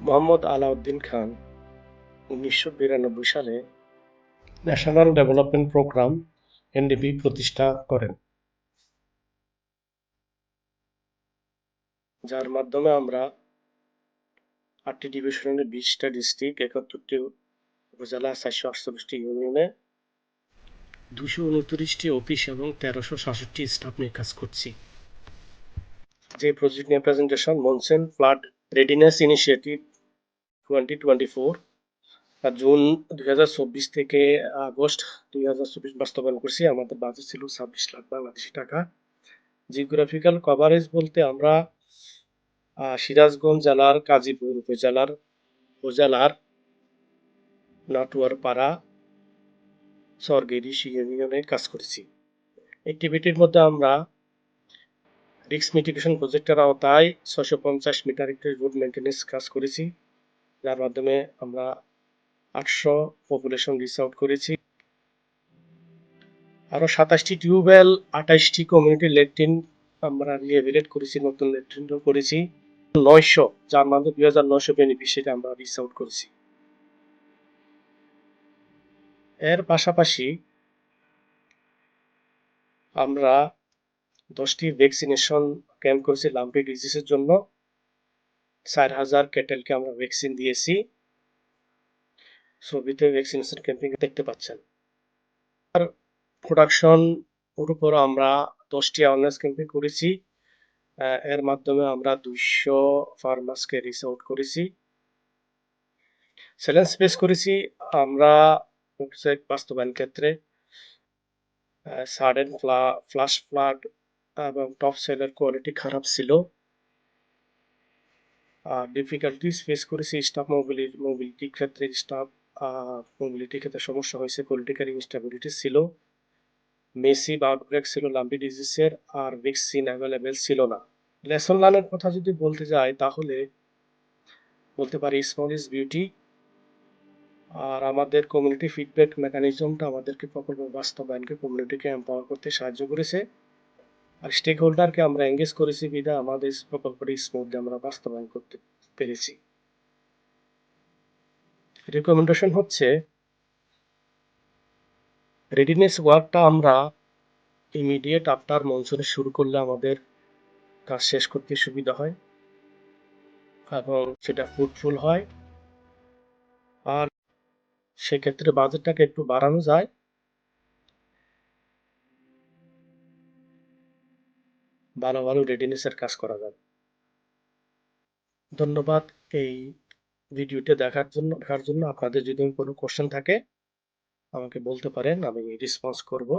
মোহাম্মদ আলাউদ্দিন খান ১৯৯২ সালে national development programme NDP প্রতিষ্ঠা করেন, যার মাধ্যমে আমরা ৮টি ডিভিশনের ২০টা ডিস্ট্রিক্ট, ৭১টি উপজেলা, ৪৪৮টি ইউনিয়নে ২২৯টি অফিস এবং ১৩৬৭টি স্টাফ নিয়ে কাজ করছি। যে প্রজেক্ট নিয়ে presentation monsoon flood readiness initiative 2024 June ২০২৪ থেকে আগস্ট ২০২৪ বাস্তবায়ন করছি। আমাদের বাজেট ছিল ২৬ লাখ বাংলাদেশি টাকা। জিওগ্রাফিক্যাল কভারেজ বলতে আমরা সিরাজগঞ্জ জেলার কাজীপুর উপজেলার নাটুয়ারপাড়া চরগেরিশ ইউনিয়নে কাজ করেছি। অ্যাক্টিভিটির মধ্যে আমরা রিস্ক মিটিগেশন প্রজেক্টের আওতায় ৬৫০ মিটার একটি রোড মেইনটেনেন্স কাজ করেছি, যার মাধ্যমে আমরা ৮০০ পপুলেশন রিচ আউট করেছি। আরো ২৭টি টিউবওয়েল, ২৮টি কমিউনিটি ল্যাট্রিন আমরা রিহ্যাবিলিটেট করেছি, নতুন ল্যাট্রিনও করেছি। ৯০০, যার মধ্যে ২৯০০ বেনিফিশিয়ারি আমরা রিচ আউট করেছি। এর পাশাপাশি আমরা 10টি ভ্যাকসিনেশন ক্যাম্প করেছি লাম্পি ডিজিজের জন্য। ৪,০০০ ক্যাটেলকে আমরা ভ্যাকসিন দিয়েছি। ছবিতে ভ্যাকসিনেশন ক্যাম্পিং দেখতে পাচ্ছেন। আর প্রোডাকশন ওর উপর আমরা 10টি অ্যাওয়ারনেস ক্যাম্পিং করেছি। এর মাধ্যমে আমরা 200 ফার্মার্সকে রিচ আউট করেছি। চ্যালেঞ্জ ফেস করেছি আমরা প্রজেক্ট বাস্তবায়ন ক্ষেত্রে। সাডেন ফ্লাশ ফ্লাড এবং টপ সেলের কোয়ালিটি খারাপ ছিল। ডিফিকাল্টিস ফেস করেছি স্টাফ মোবিলিটির ক্ষেত্রে। মোবিলিটির ক্ষেত্রে সমস্যা হয়েছে, পলিটিক্যাল ইনস্টেবিলিটি ছিল, মেসিভ আউটব্রেক ছিল লাম্পি ডিজিজের, আর ভ্যাকসিন অ্যাভেলেবেল ছিল না। লেসন লার্নের কথা যদি বলতে যাই তাহলে বলতে পারি স্মল ইজ বিউটি। আর আমাদের কমিউনিটি ফিডব্যাক মেকানিজমটা আমাদেরকে প্রকল্প বাস্তবায়নকে, কমিউনিটিকে এম্পাওয়ার করতে সাহায্য করেছে। আর স্টেক হোল্ডারকে আমরা এঙ্গেজ করেছি বিধায় আমাদের প্রকল্পটি স্মুথলি আমরা বাস্তবায়ন করতে পেরেছি। রিকমেন্ডেশন হচ্ছে রেডিনেস ওয়ার্কটা আমরা ইমিডিয়েট আফটার মনসুনে শুরু করলে আমাদের কাজ শেষ করতে সুবিধা হয় এবং সেটা ফ্রুটফুল হয়। আর সেক্ষেত্রে বাজেটটাকে একটু বাড়ানো যায়। ভালো ভালো রেডিনেসের কাজ করা যাবে। ধন্যবাদ এই ভিডিওটি দেখার জন্য। আপনাদের যদি কোনো কোশ্চেন থাকে আমাকে বলতে পারেন, আমি রেসপন্স করব।